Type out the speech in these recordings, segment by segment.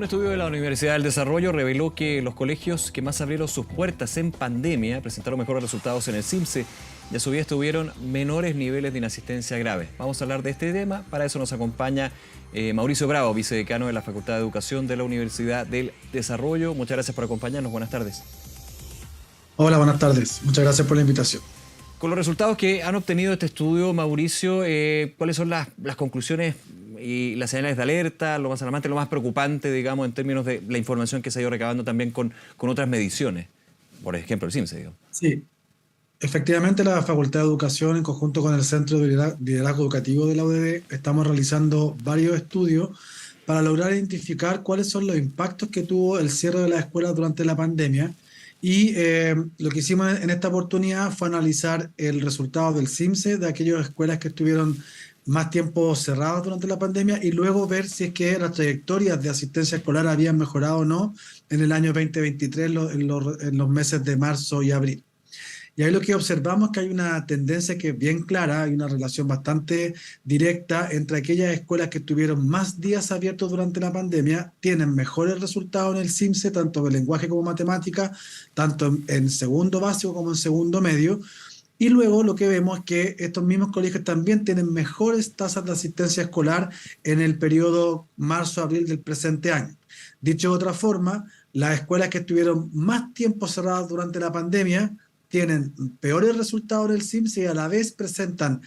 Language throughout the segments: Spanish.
Un estudio de la Universidad del Desarrollo reveló que los colegios que más abrieron sus puertas en pandemia presentaron mejores resultados en el CIMSE y a su vez tuvieron menores niveles de inasistencia grave. Vamos a hablar de este tema, para eso nos acompaña Mauricio Bravo, vicedecano de la Facultad de Educación de la Universidad del Desarrollo. Muchas gracias por acompañarnos, buenas tardes. Hola, buenas tardes. Muchas gracias por la invitación. Con los resultados que han obtenido este estudio, Mauricio, ¿cuáles son las conclusiones y las señales de alerta, lo más alarmante, lo más preocupante, digamos, en términos de la información que se ha ido recabando también con otras mediciones? Por ejemplo, el CIMSE, digamos. Sí, efectivamente la Facultad de Educación, en conjunto con el Centro de Liderazgo Educativo de la UDD, estamos realizando varios estudios para lograr identificar cuáles son los impactos que tuvo el cierre de las escuelas durante la pandemia. Y lo que hicimos en esta oportunidad fue analizar el resultado del CIMSE de aquellas escuelas que estuvieron más tiempo cerradas durante la pandemia y luego ver si es que las trayectorias de asistencia escolar habían mejorado o no en el año 2023, en los meses de marzo y abril. Y ahí lo que observamos es que hay una tendencia que es bien clara, hay una relación bastante directa entre aquellas escuelas que tuvieron más días abiertos durante la pandemia, tienen mejores resultados en el CIMSE, tanto de lenguaje como matemática, tanto en segundo básico como en segundo medio. Y luego lo que vemos es que estos mismos colegios también tienen mejores tasas de asistencia escolar en el periodo marzo-abril del presente año. Dicho de otra forma, las escuelas que estuvieron más tiempo cerradas durante la pandemia tienen peores resultados en el CIMSE y a la vez presentan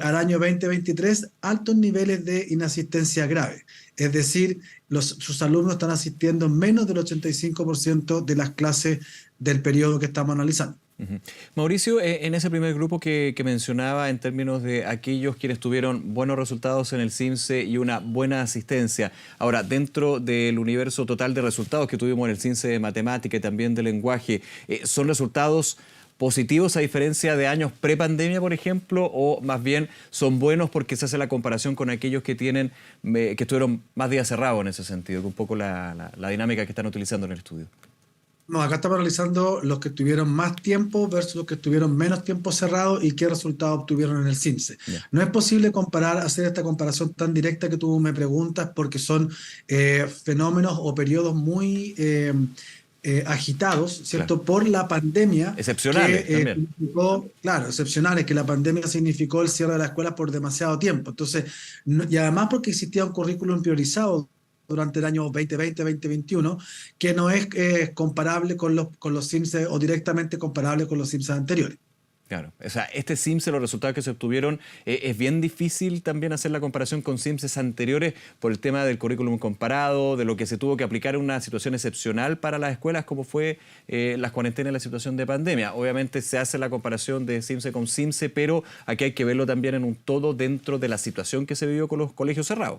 al año 2023 altos niveles de inasistencia grave. Es decir, sus alumnos están asistiendo menos del 85% de las clases del periodo que estamos analizando. Mauricio, en ese primer grupo que mencionaba en términos de aquellos quienes tuvieron buenos resultados en el CIMSE y una buena asistencia, ahora dentro del universo total de resultados que tuvimos en el CIMSE de matemática y también de lenguaje, ¿son resultados positivos a diferencia de años prepandemia, por ejemplo, o más bien son buenos porque se hace la comparación con aquellos que que estuvieron más días cerrados en ese sentido, que un poco la dinámica que están utilizando en el estudio? No, acá estamos analizando los que tuvieron más tiempo versus los que tuvieron menos tiempo cerrado y qué resultados obtuvieron en el CIMSE. Yeah. No es posible hacer esta comparación tan directa que tú me preguntas porque son fenómenos o periodos muy agitados, ¿cierto? Claro. Por la pandemia. Excepcionales también. Claro, excepcionales, que la pandemia significó el cierre de las escuelas por demasiado tiempo. Entonces, y además porque existía un currículum priorizado durante el año 2020-2021, que no es comparable con los CIMSE o directamente comparable con los CIMSE anteriores. Claro, o sea, este CIMSE, los resultados que se obtuvieron, es bien difícil también hacer la comparación con CIMSEs anteriores por el tema del currículum comparado, de lo que se tuvo que aplicar en una situación excepcional para las escuelas, como fue las cuarentenas en la situación de pandemia. Obviamente se hace la comparación de CIMSE con CIMSE, pero aquí hay que verlo también en un todo dentro de la situación que se vivió con los colegios cerrados.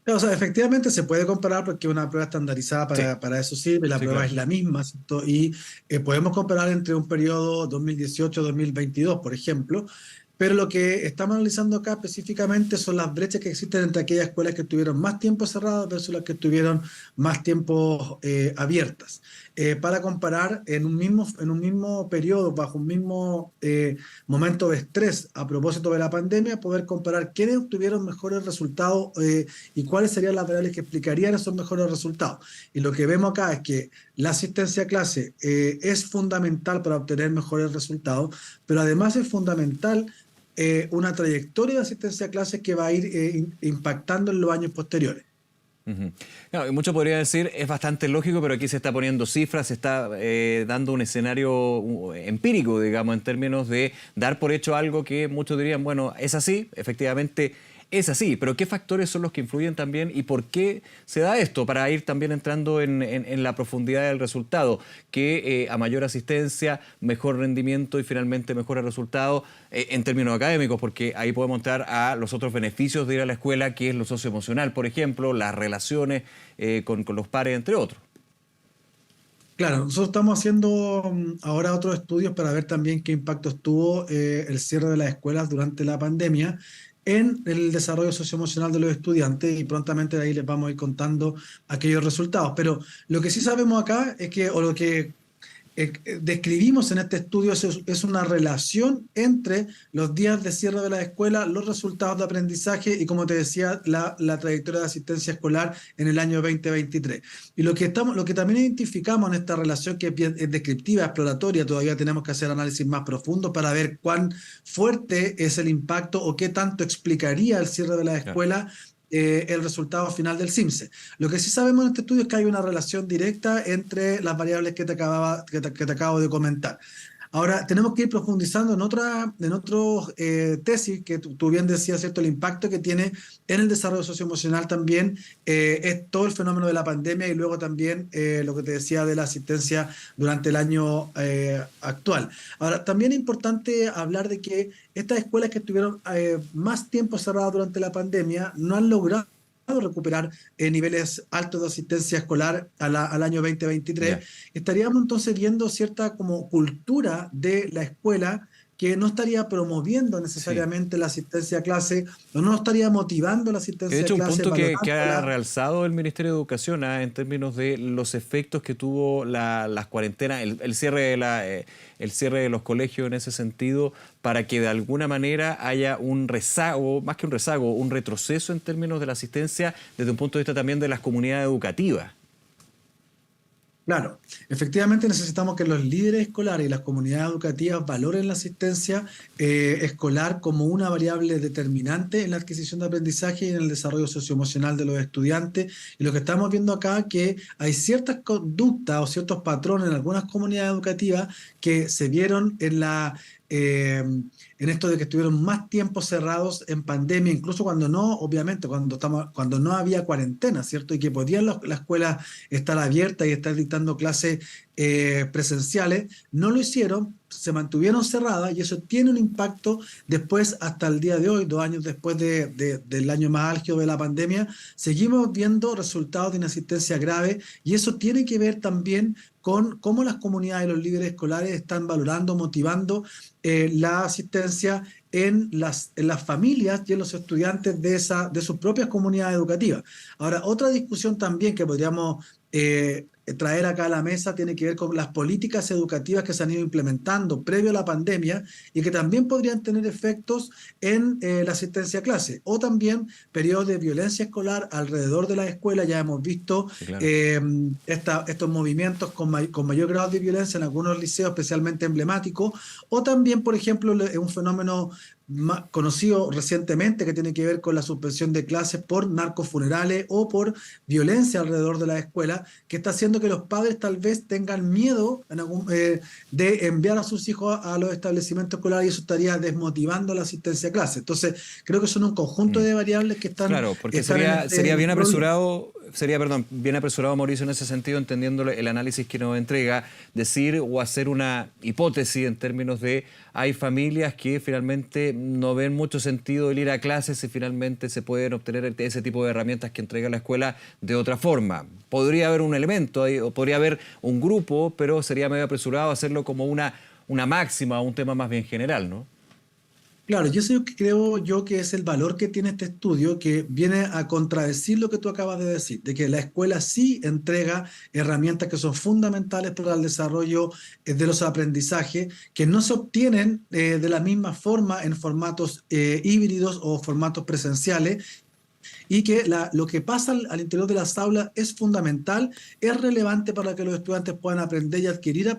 O sea, efectivamente se puede comparar porque es una prueba estandarizada Sí. para eso sirve, la prueba Claro. es la misma, ¿cierto? Y podemos comparar entre un periodo 2018-2022, por ejemplo, pero lo que estamos analizando acá específicamente son las brechas que existen entre aquellas escuelas que estuvieron más tiempo cerradas versus las que estuvieron más tiempo abiertas. Para comparar en un mismo periodo, bajo un mismo momento de estrés a propósito de la pandemia, poder comparar quiénes obtuvieron mejores resultados y cuáles serían las variables que explicarían esos mejores resultados. Y lo que vemos acá es que la asistencia a clase es fundamental para obtener mejores resultados, pero además es fundamental una trayectoria de asistencia a clases que va a ir impactando en los años posteriores. Claro, y mucho podría decir, es bastante lógico, pero aquí se está poniendo cifras, se está dando un escenario empírico, digamos, en términos de dar por hecho algo que muchos dirían, bueno, es así, efectivamente es así, pero ¿qué factores son los que influyen también y por qué se da esto? Para ir también entrando en la profundidad del resultado, que a mayor asistencia, mejor rendimiento y finalmente mejores resultados en términos académicos, porque ahí podemos entrar a los otros beneficios de ir a la escuela, que es lo socioemocional, por ejemplo, las relaciones con los pares, entre otros. Claro, nosotros estamos haciendo ahora otros estudios para ver también qué impactos tuvo el cierre de las escuelas durante la pandemia en el desarrollo socioemocional de los estudiantes y prontamente de ahí les vamos a ir contando aquellos resultados. Pero lo que sí sabemos acá es que, o lo que describimos en este estudio es una relación entre los días de cierre de la escuela, los resultados de aprendizaje y, como te decía, la trayectoria de asistencia escolar en el año 2023. Y lo que también identificamos en esta relación, que es descriptiva, exploratoria, todavía tenemos que hacer análisis más profundos para ver cuán fuerte es el impacto o qué tanto explicaría el cierre de la escuela el resultado final del CIMSE. Lo que sí sabemos en este estudio es que hay una relación directa entre las variables que te acabo de comentar. Ahora, tenemos que ir profundizando en otros tesis que tú bien decías, ¿cierto? El impacto que tiene en el desarrollo socioemocional también es todo el fenómeno de la pandemia y luego también lo que te decía de la asistencia durante el año actual. Ahora, también es importante hablar de que estas escuelas que estuvieron más tiempo cerradas durante la pandemia no han logrado recuperar niveles altos de asistencia escolar al año 2023, Ya. estaríamos entonces viendo cierta como cultura de la escuela que no estaría promoviendo Sí. necesariamente la asistencia a clase o no estaría motivando la Que de asistencia a hecho un clase, punto que ha valorándola. realzado el Ministerio de Educación en términos de los efectos que tuvo las cuarentenas, el cierre el cierre de los colegios en ese sentido, para que de alguna manera haya un rezago, más que un rezago, un retroceso en términos de la asistencia desde un punto de vista también de las comunidades educativas. Claro, efectivamente necesitamos que los líderes escolares y las comunidades educativas valoren la asistencia escolar como una variable determinante en la adquisición de aprendizaje y en el desarrollo socioemocional de los estudiantes. Y lo que estamos viendo acá es que hay ciertas conductas o ciertos patrones en algunas comunidades educativas que se vieron en esto de que estuvieron más tiempo cerrados en pandemia, incluso cuando no, obviamente, cuando no había cuarentena, ¿cierto? Y que podían las escuelas estar abiertas y estar dictando clases presenciales, no lo hicieron, se mantuvieron cerradas y eso tiene un impacto después hasta el día de hoy, 2 años después del año más álgido de la pandemia, seguimos viendo resultados de inasistencia grave y eso tiene que ver también con cómo las comunidades y los líderes escolares están valorando, motivando la asistencia en las familias y en los estudiantes de sus propias comunidades educativas. Ahora, otra discusión también que podríamos traer acá a la mesa tiene que ver con las políticas educativas que se han ido implementando previo a la pandemia y que también podrían tener efectos en la asistencia a clase o también periodos de violencia escolar alrededor de la escuela. Ya hemos visto Sí, claro. estos movimientos con mayor grado de violencia en algunos liceos, especialmente emblemáticos, o también, por ejemplo, un fenómeno más conocido recientemente que tiene que ver con la suspensión de clases por narcofunerales o por violencia alrededor de la escuela, que está haciendo que los padres tal vez tengan miedo de enviar a sus hijos a los establecimientos escolares y eso estaría desmotivando la asistencia a clase. Entonces, creo que son un conjunto Mm. de variables que Claro, porque están en sería este bien problema. apresurado, bien apresurado, Mauricio, en ese sentido, entendiendo el análisis que nos entrega, decir o hacer una hipótesis en términos de hay familias que finalmente no ven mucho sentido el ir a clases y finalmente se pueden obtener ese tipo de herramientas que entrega la escuela de otra forma. Podría haber un elemento ahí, o podría haber un grupo, pero sería medio apresurado hacerlo como una máxima o un tema más bien general, ¿no? Claro, yo sé que creo yo que es el valor que tiene este estudio que viene a contradecir lo que tú acabas de decir, de que la escuela sí entrega herramientas que son fundamentales para el desarrollo de los aprendizajes, que no se obtienen de la misma forma en formatos híbridos o formatos presenciales y que lo que pasa al interior de las aulas es fundamental, es relevante para que los estudiantes puedan aprender y adquirir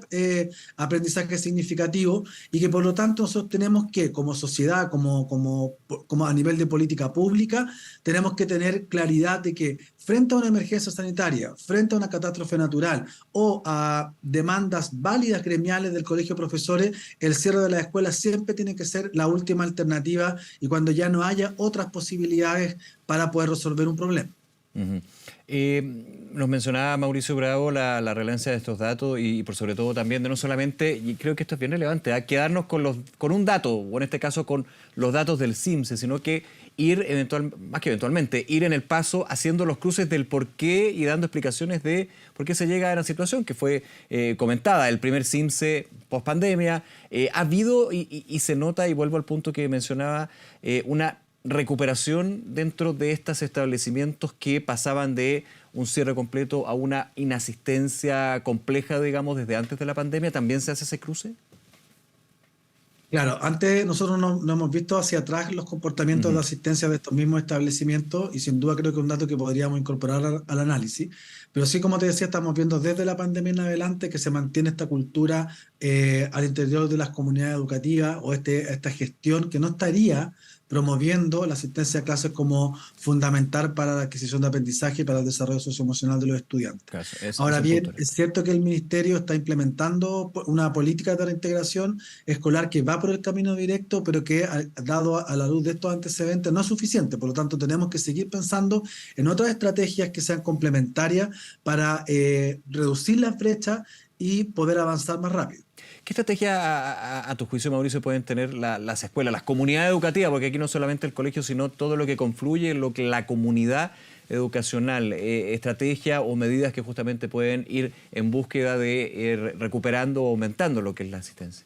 aprendizaje significativo y que por lo tanto nosotros tenemos que, como sociedad, como a nivel de política pública, tenemos que tener claridad de que frente a una emergencia sanitaria, frente a una catástrofe natural o a demandas válidas gremiales del Colegio de Profesores, el cierre de la escuela siempre tiene que ser la última alternativa y cuando ya no haya otras posibilidades para poder resolver un problema. Ujú. Nos mencionaba Mauricio Bravo la relevancia de estos datos y por sobre todo también de no solamente, y creo que esto es bien relevante, quedarnos con un dato, o en este caso con los datos del CIMSE, sino que ir más que eventualmente, ir en el paso haciendo los cruces del por qué y dando explicaciones de por qué se llega a la situación que fue comentada, el primer CIMSE post pandemia. Ha habido y se nota, y vuelvo al punto que mencionaba, una recuperación dentro de estos establecimientos que pasaban de un cierre completo a una inasistencia compleja, digamos, desde antes de la pandemia? ¿También se hace ese cruce? Claro, antes nosotros no hemos visto hacia atrás los comportamientos de Ujú. asistencia de estos mismos establecimientos y sin duda creo que es un dato que podríamos incorporar al análisis. Pero sí, como te decía, estamos viendo desde la pandemia en adelante que se mantiene esta cultura al interior de las comunidades educativas o esta gestión que no estaría promoviendo la asistencia a clases como fundamental para la adquisición de aprendizaje y para el desarrollo socioemocional de los estudiantes. Claro, es Ahora el punto. bien, es cierto que el Ministerio está implementando una política de reintegración escolar que va por el camino directo, pero que, dado a la luz de estos antecedentes, no es suficiente. Por lo tanto, tenemos que seguir pensando en otras estrategias que sean complementarias para reducir la brecha y poder avanzar más rápido. ¿Qué estrategia, a tu juicio, Mauricio, pueden tener las escuelas, las comunidades educativas? Porque aquí no solamente el colegio, sino todo lo que confluye, lo que la comunidad educacional, estrategia o medidas que justamente pueden ir en búsqueda de ir recuperando o aumentando lo que es la asistencia.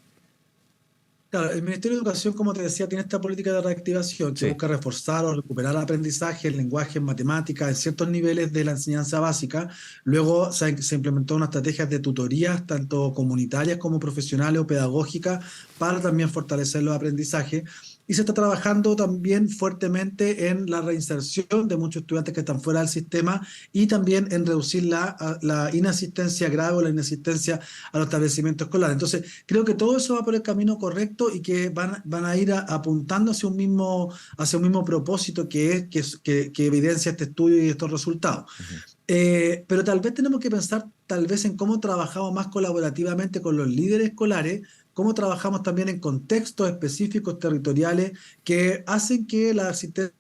Claro, el Ministerio de Educación, como te decía, tiene esta política de reactivación que Sí, busca reforzar o recuperar el aprendizaje, el lenguaje, en matemáticas, en ciertos niveles de la enseñanza básica. Luego se implementó una estrategia de tutorías, tanto comunitarias como profesionales o pedagógicas, para también fortalecer los aprendizajes. Y se está trabajando también fuertemente en la reinserción de muchos estudiantes que están fuera del sistema y también en reducir la inasistencia grave o la inasistencia a los establecimientos escolares. Entonces, creo que todo eso va por el camino correcto y que van a ir apuntando hacia un mismo propósito que evidencia este estudio y estos resultados. ujú, Pero tal vez tenemos que pensar tal vez en cómo trabajamos más colaborativamente con los líderes escolares, cómo trabajamos también en contextos específicos territoriales que hacen que la asistencia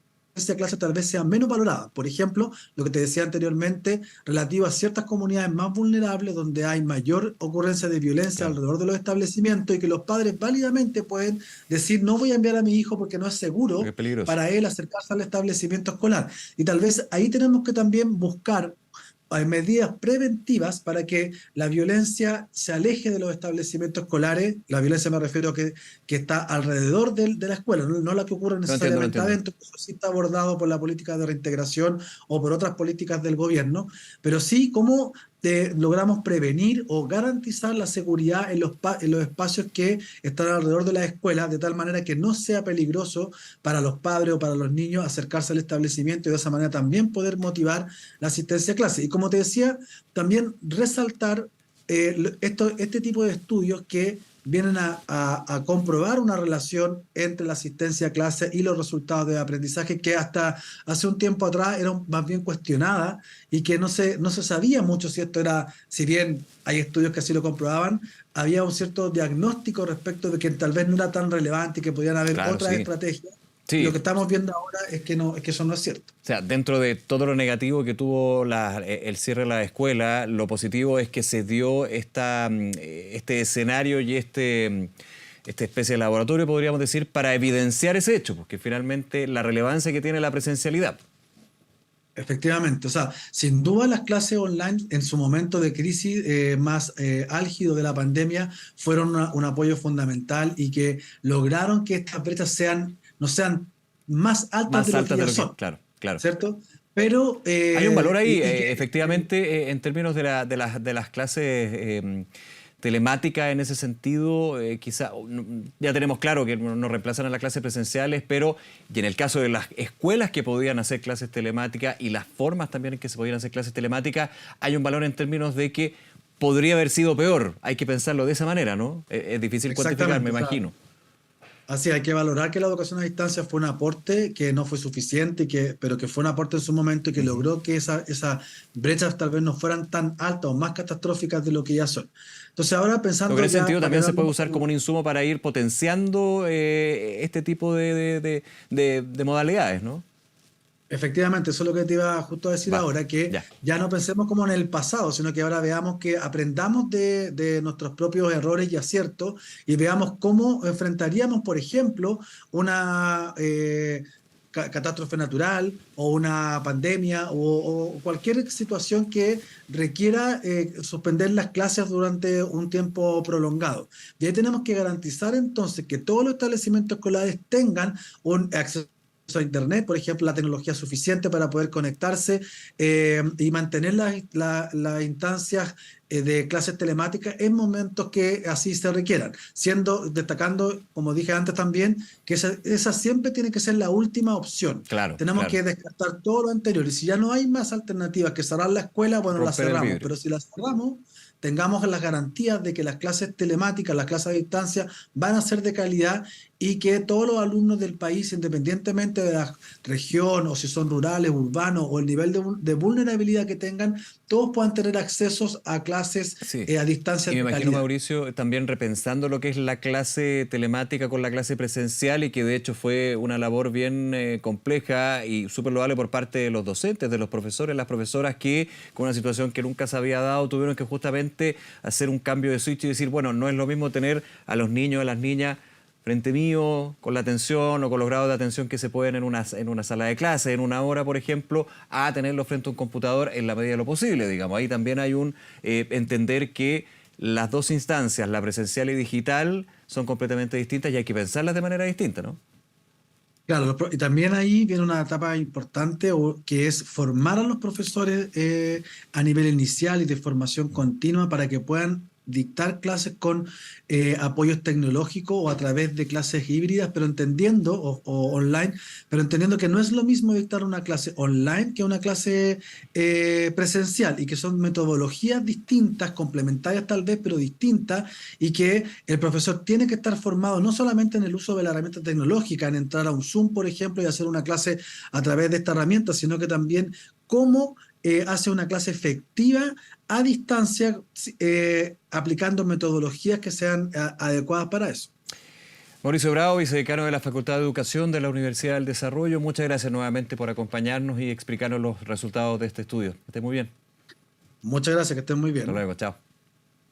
a clase tal vez sea menos valorada. Por ejemplo, lo que te decía anteriormente, relativo a ciertas comunidades más vulnerables donde hay mayor ocurrencia de violencia claro, alrededor de los establecimientos y que los padres válidamente pueden decir no voy a enviar a mi hijo porque no es porque seguro es peligroso. para él acercarse al establecimiento escolar. Y tal vez ahí tenemos que también buscar medidas preventivas para que la violencia se aleje de los establecimientos escolares. La violencia me refiero que está alrededor de la escuela, no la que ocurre Lo entiendo, lo necesariamente entiendo. adentro, eso sí está abordado por la política de reintegración o por otras políticas del gobierno, pero sí cómo logramos prevenir o garantizar la seguridad en los espacios que están alrededor de las escuelas, de tal manera que no sea peligroso para los padres o para los niños acercarse al establecimiento y de esa manera también poder motivar la asistencia a clase. Y como te decía, también resaltar este tipo de estudios que vienen a comprobar una relación entre la asistencia a clase y los resultados de aprendizaje que hasta hace un tiempo atrás eran más bien cuestionadas y que no se sabía mucho si esto era, si bien hay estudios que así lo comprobaban, había un cierto diagnóstico respecto de que tal vez no era tan relevante y que podían haber Claro, otras sí. estrategias. Y lo Sí, que estamos viendo ahora es que no, es que eso no es cierto. o sea, dentro de todo lo negativo que tuvo el cierre de la escuela, lo positivo es que se dio este escenario y esta especie de laboratorio, podríamos decir, para evidenciar ese hecho, porque finalmente la relevancia que tiene la presencialidad. Efectivamente, o sea, sin duda las clases online en su momento de crisis más álgido de la pandemia fueron un apoyo fundamental y que lograron que estas brechas no sean más altas de Más lo que altas de ya lo que, son, claro, claro. ¿cierto? Pero, Hay un valor ahí, y que efectivamente, en términos de las clases telemáticas en ese sentido, quizá ya tenemos claro que no reemplazan a las clases presenciales, pero y en el caso de las escuelas que podían hacer clases telemáticas y las formas también en que se podían hacer clases telemáticas, hay un valor en términos de que podría haber sido peor. Hay que pensarlo de esa manera, ¿no? Es difícil cuantificar, me exactamente, o sea, imagino. así hay que valorar que la educación a distancia fue un aporte que no fue suficiente, pero que fue un aporte en su momento y que Ujú. logró que esas brechas tal vez no fueran tan altas o más catastróficas de lo que ya son. Entonces ahora Lo que en pensando ese ya sentido para también se puede quedarnos usar como un insumo para ir potenciando este tipo de modalidades, ¿no? efectivamente, eso es lo que te iba justo a decir Va, ahora, que ya. ya no pensemos como en el pasado, sino que ahora veamos que aprendamos de nuestros propios errores y aciertos y veamos cómo enfrentaríamos, por ejemplo, una catástrofe natural o una pandemia o cualquier situación que requiera suspender las clases durante un tiempo prolongado. Y ahí tenemos que garantizar entonces que todos los establecimientos escolares tengan un acceso a Internet, por ejemplo, la tecnología suficiente para poder conectarse y mantener las instancias de clases telemáticas en momentos que así se requieran, destacando, como dije antes también, que esa siempre tiene que ser la última opción. Claro, Tenemos claro. que descartar todo lo anterior y si ya no hay más alternativas que cerrar la escuela, bueno, la Romper el cerramos, vidrio. pero si la cerramos, tengamos las garantías de que las clases telemáticas, las clases a distancia van a ser de calidad y que todos los alumnos del país, independientemente de la región o si son rurales, urbanos o el nivel de vulnerabilidad que tengan, todos puedan tener accesos a clases Sí. a distancia Y me de imagino, calidad. Mauricio, también repensando lo que es la clase telemática con la clase presencial y que de hecho fue una labor bien compleja y súper loable por parte de los docentes, de los profesores, las profesoras que con una situación que nunca se había dado tuvieron que justamente hacer un cambio de switch y decir, bueno, no es lo mismo tener a los niños, a las niñas frente mío, con la atención o con los grados de atención que se pueden en una sala de clase, en una hora, por ejemplo, a tenerlo frente a un computador en la medida de lo posible, digamos. Ahí también hay un entender que las dos instancias, la presencial y digital, son completamente distintas y hay que pensarlas de manera distinta, ¿no? Claro, y también ahí viene una etapa importante que es formar a los profesores a nivel inicial y de formación continua para que puedan dictar clases con apoyos tecnológicos o a través de clases híbridas, pero entendiendo, o online, pero entendiendo que no es lo mismo dictar una clase online que una clase presencial y que son metodologías distintas, complementarias tal vez, pero distintas, y que el profesor tiene que estar formado no solamente en el uso de la herramienta tecnológica, en entrar a un Zoom, por ejemplo, y hacer una clase a través de esta herramienta, sino que también cómo hace una clase efectiva a distancia, aplicando metodologías que sean adecuadas para eso. Mauricio Bravo, vicedecano de la Facultad de Educación de la Universidad del Desarrollo, muchas gracias nuevamente por acompañarnos y explicarnos los resultados de este estudio. Que esté muy bien. Muchas gracias, que estén muy bien. Hasta luego, chao.